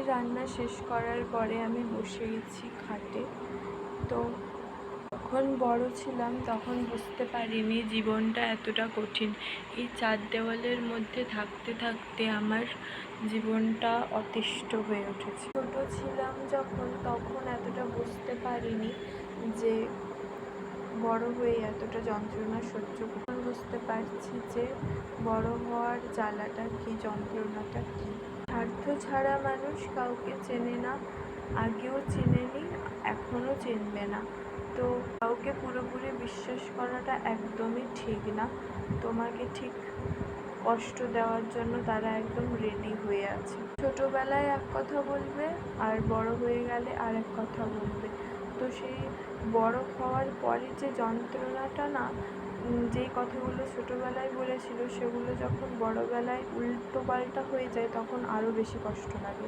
রান্না শেষ করার পরে আমি বসে গেছি খাটে। তো যখন বড় ছিলাম তখন বুঝতে পারিনি জীবনটা এতটা কঠিন। এই চার দেওয়ালের মধ্যে থাকতে থাকতে আমার জীবনটা অতিষ্ঠ হয়ে উঠেছে। ছোট ছিলাম যখন তখন এতটা বুঝতে পারিনি যে বড় হয়ে এতটা যন্ত্রণা সহ্য করতে। বুঝতে পারছি যে বড় হওয়ার জ্বালাটা কী, যন্ত্রণাটা কী। স্বার্থ ছাড়া মানুষ কাউকে চেনে না, আগেও চেনেনি, এখনও চিনবে না। তো কাউকে পুরোপুরি বিশ্বাস করাটা একদমই ঠিক না। তোমাকে ঠিক কষ্ট দেওয়ার জন্য তারা একদম রেডি হয়ে আছে। ছোটোবেলায় এক কথা বলবে আর বড় হয়ে গেলে আর এক কথা বলবে। তো সেই বড় হওয়ার পরে যে যন্ত্রণাটা না, যেই কথাগুলো ছোটোবেলায় বলেছিল সেগুলো যখন বড়োবেলায় উল্টো পাল্টা হয়ে যায় তখন আরও বেশি কষ্ট লাগে।